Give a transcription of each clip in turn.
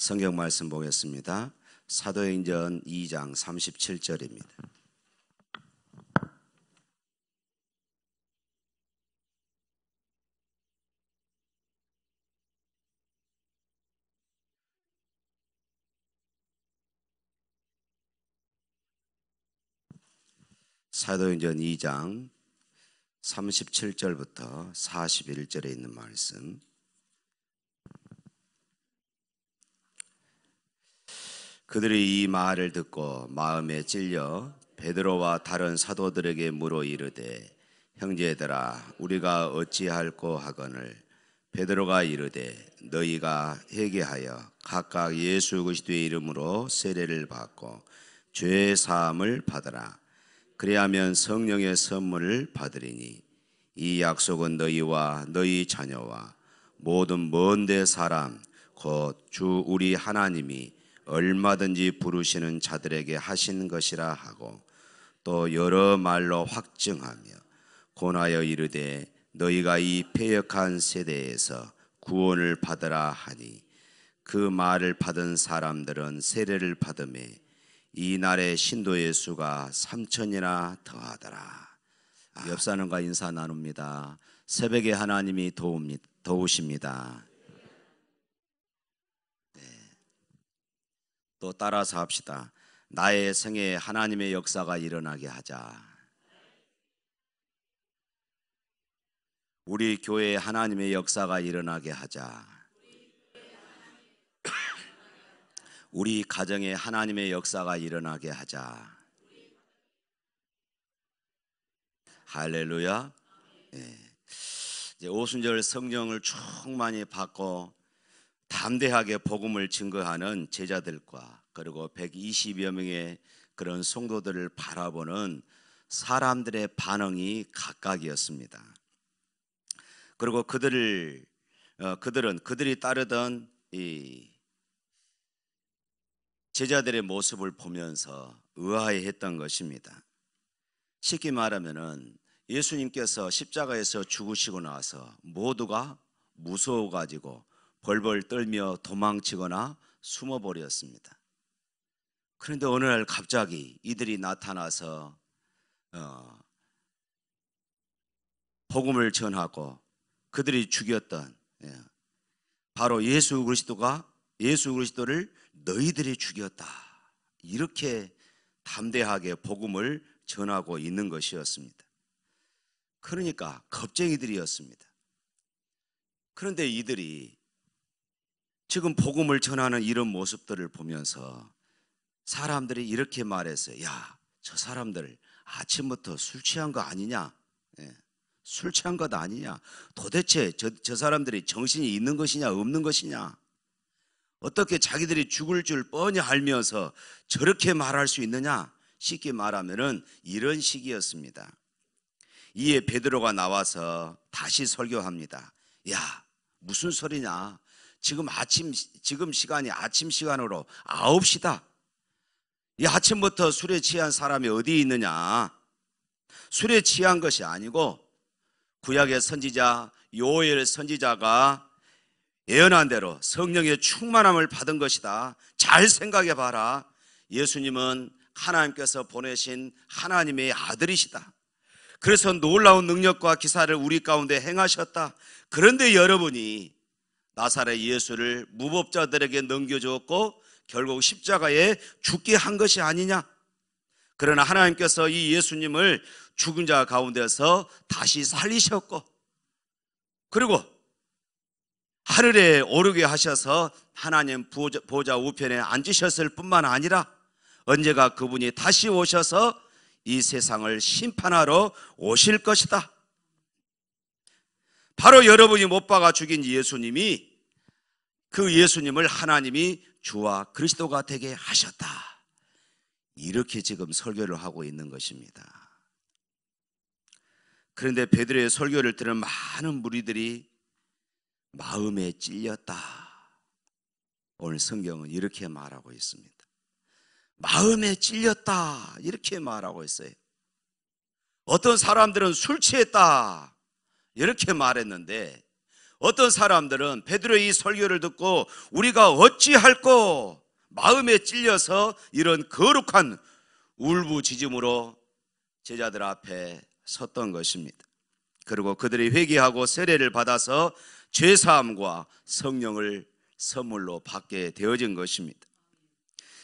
성경 말씀 보겠습니다. 사도행전 2장 37절입니다. 사도행전 2장 37절부터 41절에 있는 말씀. 그들이 이 말을 듣고 마음에 찔려 베드로와 다른 사도들에게 물어 이르되, 형제들아, 우리가 어찌할꼬 하거늘. 베드로가 이르되, 너희가 회개하여 각각 예수 그리스도의 이름으로 세례를 받고 죄 사함을 받으라. 그리하면 성령의 선물을 받으리니 이 약속은 너희와 너희 자녀와 모든 먼데 사람 곧 주 우리 하나님이 얼마든지 부르시는 자들에게 하신 것이라 하고, 또 여러 말로 확증하며 권하여 이르되, 너희가 이 패역한 세대에서 구원을 받으라 하니, 그 말을 받은 사람들은 세례를 받음에 이 날의 신도의 수가 3,000이나 더하더라. 옆 사람과 인사 나눕니다. 새벽에 하나님이 도우십니다. 또 따라서 합시다. 나의 생애에 하나님의 역사가 일어나게 하자. 우리 교회에 하나님의 역사가 일어나게 하자. 우리 가정에 하나님의 역사가 일어나게 하자. 할렐루야. 이제 오순절 성령을 충만히 받고 담대하게 복음을 증거하는 제자들과 그리고 120여 명의 그런 성도들을 바라보는 사람들의 반응이 각각이었습니다. 그리고 그들은 그들이 따르던 이 제자들의 모습을 보면서 의아해했던 것입니다. 쉽게 말하면은 예수님께서 십자가에서 죽으시고 나서 모두가 무서워가지고 벌벌 떨며 도망치거나 숨어버렸습니다. 그런데 어느 날 갑자기 이들이 나타나서 복음을 전하고 그들이 죽였던 바로 예수 그리스도를 너희들이 죽였다, 이렇게 담대하게 복음을 전하고 있는 것이었습니다. 그러니까 겁쟁이들이었습니다. 그런데 이들이 지금 복음을 전하는 이런 모습들을 보면서 사람들이 이렇게 말했어요. 야, 저 사람들 아침부터 술 취한 거 아니냐? 술 취한 것 아니냐? 도대체 저 사람들이 정신이 있는 것이냐 없는 것이냐? 어떻게 자기들이 죽을 줄 뻔히 알면서 저렇게 말할 수 있느냐? 쉽게 말하면은 이런 식이었습니다. 이에 베드로가 나와서 다시 설교합니다. 야, 무슨 소리냐? 지금 시간이 아침 시간으로 9시다. 이 아침부터 술에 취한 사람이 어디 있느냐? 술에 취한 것이 아니고 구약의 선지자 요엘 선지자가 예언한 대로 성령의 충만함을 받은 것이다. 잘 생각해 봐라. 예수님은 하나님께서 보내신 하나님의 아들이시다. 그래서 놀라운 능력과 기사를 우리 가운데 행하셨다. 그런데 여러분이 나사렛 예수를 무법자들에게 넘겨주었고 결국 십자가에 죽게 한 것이 아니냐? 그러나 하나님께서 이 예수님을 죽은 자 가운데서 다시 살리셨고, 그리고 하늘에 오르게 하셔서 하나님 보좌 우편에 앉으셨을 뿐만 아니라 언제가 그분이 다시 오셔서 이 세상을 심판하러 오실 것이다. 바로 여러분이 못 박아 죽인 예수님이, 그 예수님을 하나님이 주와 그리스도가 되게 하셨다. 이렇게 지금 설교를 하고 있는 것입니다. 그런데 베드로의 설교를 들은 많은 무리들이 마음에 찔렸다. 오늘 성경은 이렇게 말하고 있습니다. 마음에 찔렸다, 이렇게 말하고 있어요. 어떤 사람들은 술 취했다, 이렇게 말했는데 어떤 사람들은 베드로의 이 설교를 듣고 우리가 어찌할꼬 마음에 찔려서 이런 거룩한 울부짖음으로 제자들 앞에 섰던 것입니다. 그리고 그들이 회개하고 세례를 받아서 죄사함과 성령을 선물로 받게 되어진 것입니다.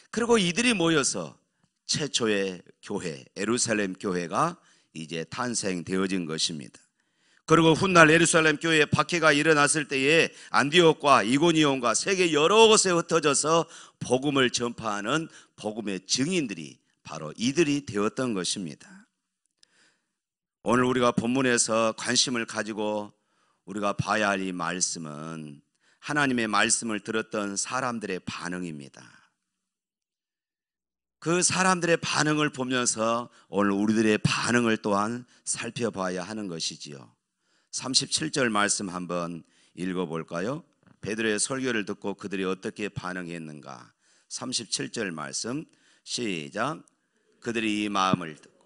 그리고 이들이 모여서 최초의 교회, 예루살렘 교회가 이제 탄생되어진 것입니다. 그리고 훗날 예루살렘 교회에 박해가 일어났을 때에 안디옥과 이고니온과 세계 여러 곳에 흩어져서 복음을 전파하는 복음의 증인들이 바로 이들이 되었던 것입니다. 오늘 우리가 본문에서 관심을 가지고 우리가 봐야 할 이 말씀은 하나님의 말씀을 들었던 사람들의 반응입니다. 그 사람들의 반응을 보면서 오늘 우리들의 반응을 또한 살펴봐야 하는 것이지요. 37절 말씀 한번 읽어볼까요? 베드로의 설교를 듣고 그들이 어떻게 반응했는가. 37절 말씀 시작. 그들이 이 마음을 듣고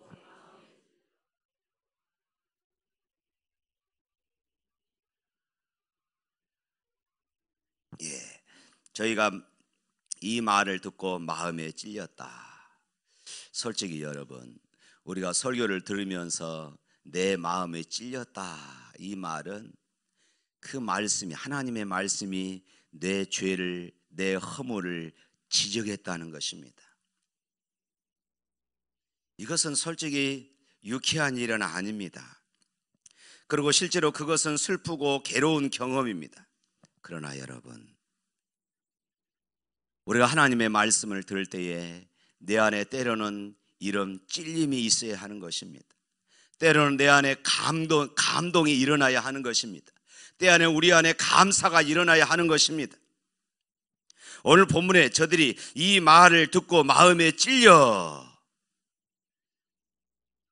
저희가 이 말을 듣고 마음에 찔렸다. 솔직히 여러분, 우리가 설교를 들으면서 내 마음에 찔렸다, 이 말은 그 말씀이, 하나님의 말씀이 내 죄를, 내 허물을 지적했다는 것입니다. 이것은 솔직히 유쾌한 일은 아닙니다. 그리고 실제로 그것은 슬프고 괴로운 경험입니다. 그러나 여러분, 우리가 하나님의 말씀을 들을 때에 내 안에 때로는 이런 찔림이 있어야 하는 것입니다. 때로는 내 안에 감동이 일어나야 하는 것입니다. 때안에 우리 안에 감사가 일어나야 하는 것입니다. 오늘 본문에 저들이 이 말을 듣고 마음에 찔려,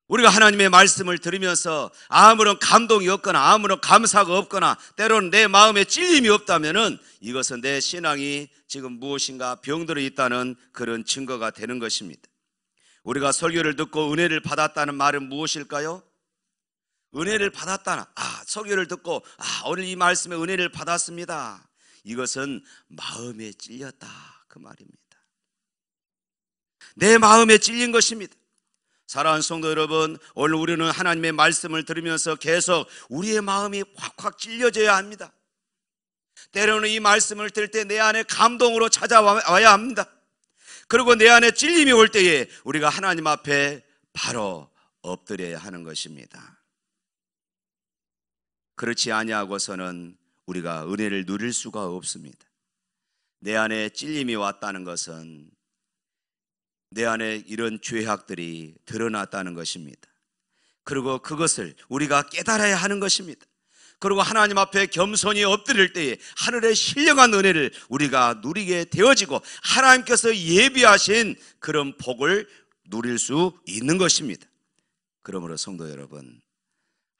우리가 하나님의 말씀을 들으면서 아무런 감동이 없거나 아무런 감사가 없거나 때로는 내 마음에 찔림이 없다면 이것은 내 신앙이 지금 무엇인가 병들어 있다는 그런 증거가 되는 것입니다. 우리가 설교를 듣고 은혜를 받았다는 말은 무엇일까요? 은혜를 받았다는, 설교를 듣고 오늘 이 말씀에 은혜를 받았습니다. 이것은 마음에 찔렸다, 그 말입니다. 내 마음에 찔린 것입니다. 사랑하는 성도 여러분, 오늘 우리는 하나님의 말씀을 들으면서 계속 우리의 마음이 확확 찔려져야 합니다. 때로는 이 말씀을 들을 때 내 안에 감동으로 찾아와야 합니다. 그리고 내 안에 찔림이 올 때에 우리가 하나님 앞에 바로 엎드려야 하는 것입니다. 그렇지 아니하고서는 우리가 은혜를 누릴 수가 없습니다. 내 안에 찔림이 왔다는 것은 내 안에 이런 죄악들이 드러났다는 것입니다. 그리고 그것을 우리가 깨달아야 하는 것입니다. 그리고 하나님 앞에 겸손히 엎드릴 때에 하늘의 신령한 은혜를 우리가 누리게 되어지고 하나님께서 예비하신 그런 복을 누릴 수 있는 것입니다. 그러므로 성도 여러분,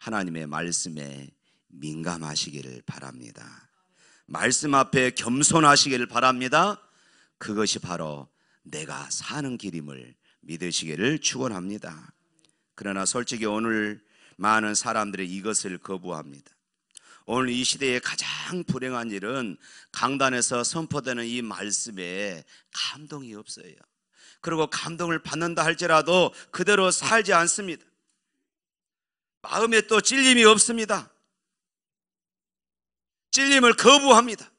하나님의 말씀에 민감하시기를 바랍니다. 말씀 앞에 겸손하시기를 바랍니다. 그것이 바로 내가 사는 길임을 믿으시기를 축원합니다. 그러나 솔직히 오늘 많은 사람들이 이것을 거부합니다. 오늘 이 시대의 가장 불행한 일은 강단에서 선포되는 이 말씀에 감동이 없어요. 그리고 감동을 받는다 할지라도 그대로 살지 않습니다. 마음에 또 찔림이 없습니다. 찔림을 거부합니다.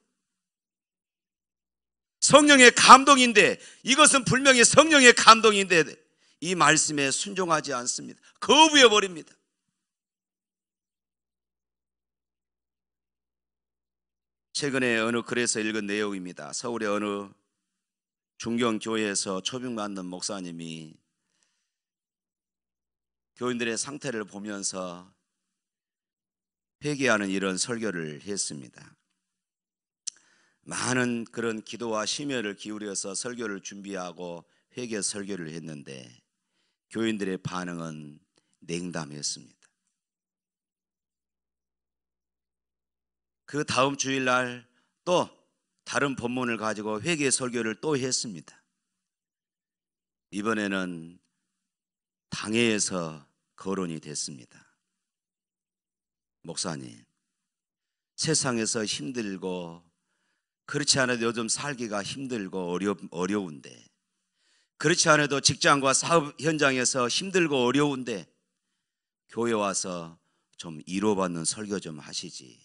성령의 감동인데, 이것은 분명히 성령의 감동인데 이 말씀에 순종하지 않습니다. 거부해버립니다. 최근에 어느 글에서 읽은 내용입니다. 서울의 어느 중경교회에서 초빙받는 목사님이 교인들의 상태를 보면서 회개하는 이런 설교를 했습니다. 많은 그런 기도와 심혈을 기울여서 설교를 준비하고 회개 설교를 했는데 교인들의 반응은 냉담했습니다. 그 다음 주일날 또 다른 본문을 가지고 회개 설교를 또 했습니다. 이번에는 당회에서 거론이 됐습니다. 목사님, 세상에서 힘들고 그렇지 않아도 요즘 살기가 힘들고 어려운데, 그렇지 않아도 직장과 사업 현장에서 힘들고 어려운데 교회 와서 좀 위로받는 설교 좀 하시지.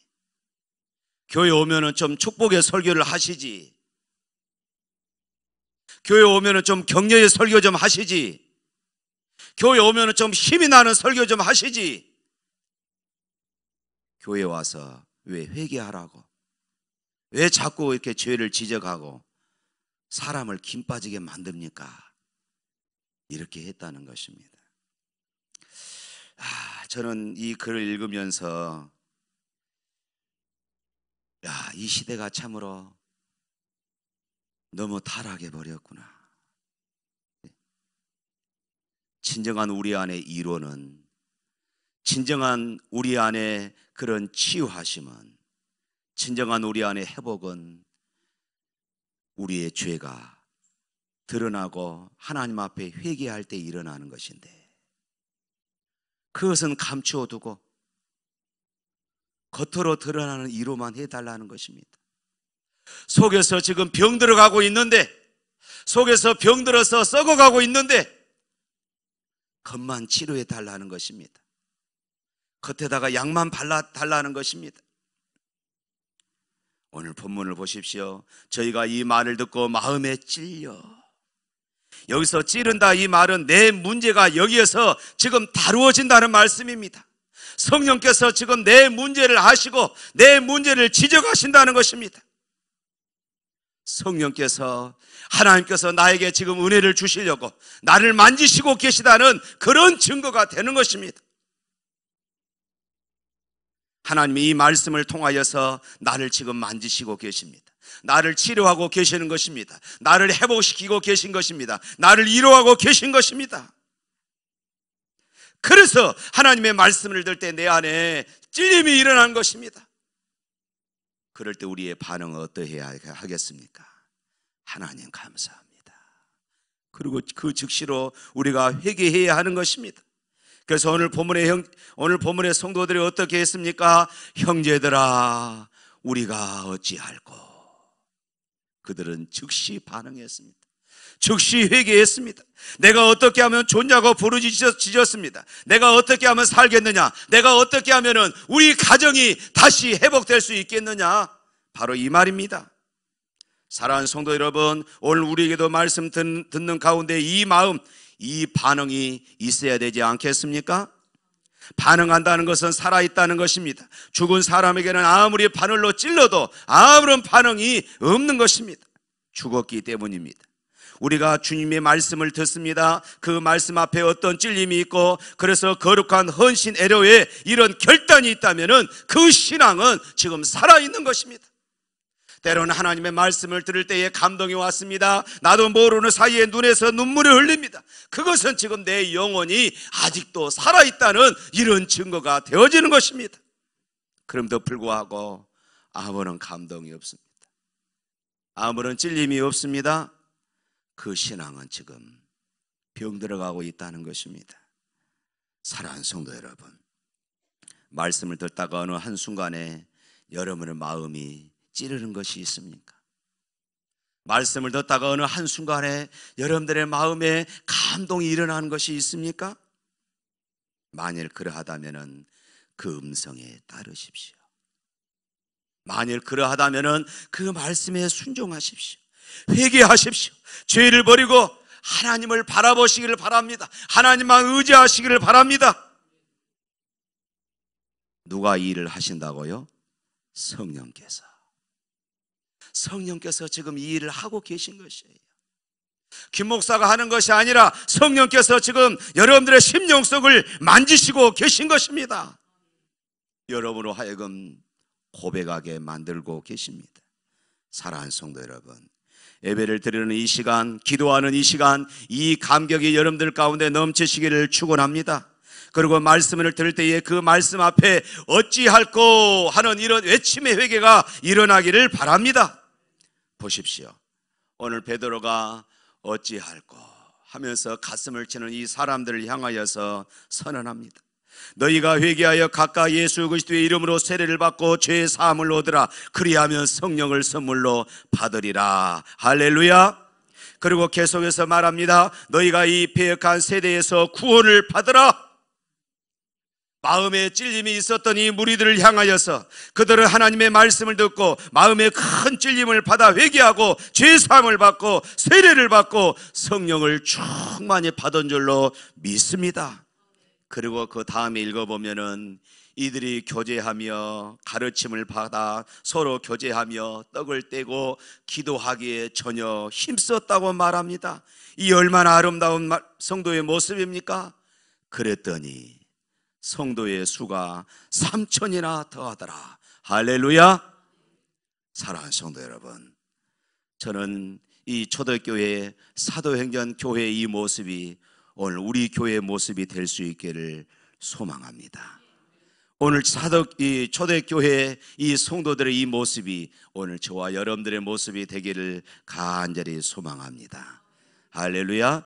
교회 오면은 좀 축복의 설교를 하시지. 교회 오면은 좀 격려의 설교 좀 하시지. 교회 오면은 좀 힘이 나는 설교 좀 하시지. 교회 와서 왜 회개하라고, 왜 자꾸 이렇게 죄를 지적하고 사람을 김 빠지게 만듭니까? 이렇게 했다는 것입니다. 저는 이 글을 읽으면서 이 시대가 참으로 너무 타락해 버렸구나. 진정한 우리 안의 이론은, 진정한 우리 안의 그런 치유하심은, 진정한 우리 안의 회복은 우리의 죄가 드러나고 하나님 앞에 회개할 때 일어나는 것인데, 그것은 감추어 두고 겉으로 드러나는 이로만 해달라는 것입니다. 속에서 지금 병들어가고 있는데, 속에서 병들어서 썩어가고 있는데 겉만 치료해 달라는 것입니다. 겉에다가 약만 발라달라는 것입니다. 오늘 본문을 보십시오. 저희가 이 말을 듣고 마음에 찔려, 여기서 찌른다 이 말은 내 문제가 여기에서 지금 다루어진다는 말씀입니다. 성령께서 지금 내 문제를 아시고 내 문제를 지적하신다는 것입니다. 성령께서, 하나님께서 나에게 지금 은혜를 주시려고 나를 만지시고 계시다는 그런 증거가 되는 것입니다. 하나님이 이 말씀을 통하여서 나를 지금 만지시고 계십니다. 나를 치료하고 계시는 것입니다. 나를 회복시키고 계신 것입니다. 나를 위로하고 계신 것입니다. 그래서 하나님의 말씀을 들을 때 내 안에 찔림이 일어난 것입니다. 그럴 때 우리의 반응은 어떠해야 하겠습니까? 하나님 감사합니다. 그리고 그 즉시로 우리가 회개해야 하는 것입니다. 그래서 오늘 본문의 성도들이 어떻게 했습니까? 형제들아, 우리가 어찌할꼬? 그들은 즉시 반응했습니다. 즉시 회개했습니다. 내가 어떻게 하면 좋냐고 부르짖었습니다. 내가 어떻게 하면 살겠느냐? 내가 어떻게 하면 우리 가정이 다시 회복될 수 있겠느냐? 바로 이 말입니다. 사랑하는 성도 여러분, 오늘 우리에게도 말씀 듣는 가운데 이 마음, 이 반응이 있어야 되지 않겠습니까? 반응한다는 것은 살아있다는 것입니다. 죽은 사람에게는 아무리 바늘로 찔러도 아무런 반응이 없는 것입니다. 죽었기 때문입니다. 우리가 주님의 말씀을 듣습니다. 그 말씀 앞에 어떤 찔림이 있고, 그래서 거룩한 헌신 애로에 이런 결단이 있다면 그 신앙은 지금 살아있는 것입니다. 때로는 하나님의 말씀을 들을 때에 감동이 왔습니다. 나도 모르는 사이에 눈에서 눈물이 흘립니다. 그것은 지금 내 영혼이 아직도 살아있다는 이런 증거가 되어지는 것입니다. 그럼에도 불구하고 아무런 감동이 없습니다. 아무런 찔림이 없습니다. 그 신앙은 지금 병들어가고 있다는 것입니다. 사랑하는 성도 여러분, 말씀을 듣다가 어느 한순간에 여러분의 마음이 찌르는 것이 있습니까? 말씀을 듣다가 어느 한순간에 여러분들의 마음에 감동이 일어나는 것이 있습니까? 만일 그러하다면 그 음성에 따르십시오. 만일 그러하다면 그 말씀에 순종하십시오. 회개하십시오. 죄를 버리고 하나님을 바라보시기를 바랍니다. 하나님만 의지하시기를 바랍니다. 누가 이 일을 하신다고요? 성령께서 지금 이 일을 하고 계신 것이에요. 김 목사가 하는 것이 아니라 성령께서 지금 여러분들의 심령 속을 만지시고 계신 것입니다. 여러분으로 하여금 고백하게 만들고 계십니다. 사랑하는 성도 여러분, 예배를 드리는 이 시간, 기도하는 이 시간, 이 감격이 여러분들 가운데 넘치시기를 축원합니다. 그리고 말씀을 들을 때에 그 말씀 앞에 어찌할꼬 하는 이런 외침의 회개가 일어나기를 바랍니다. 보십시오. 오늘 베드로가 어찌할꼬 하면서 가슴을 치는 이 사람들을 향하여서 선언합니다. 너희가 회개하여 각각 예수 그리스도의 이름으로 세례를 받고 죄 사함을 얻으라. 그리하면 성령을 선물로 받으리라. 할렐루야. 그리고 계속해서 말합니다. 너희가 이 패역한 세대에서 구원을 받으라. 마음에 찔림이 있었던 이 무리들을 향하여서 그들은 하나님의 말씀을 듣고 마음에 큰 찔림을 받아 회개하고 죄사함을 받고 세례를 받고 성령을 충만히 받은 줄로 믿습니다. 그리고 그 다음에 읽어보면은 이들이 교제하며 가르침을 받아 서로 교제하며 떡을 떼고 기도하기에 전혀 힘썼다고 말합니다. 이 얼마나 아름다운 성도의 모습입니까? 그랬더니 성도의 수가 3,000이나 더하더라. 할렐루야. 사랑하는 성도 여러분, 저는 이 초대교회 사도행전 교회의 이 모습이 오늘 우리 교회의 모습이 될 수 있기를 소망합니다. 오늘 이 초대교회의 이 성도들의 이 모습이 오늘 저와 여러분들의 모습이 되기를 간절히 소망합니다. 할렐루야.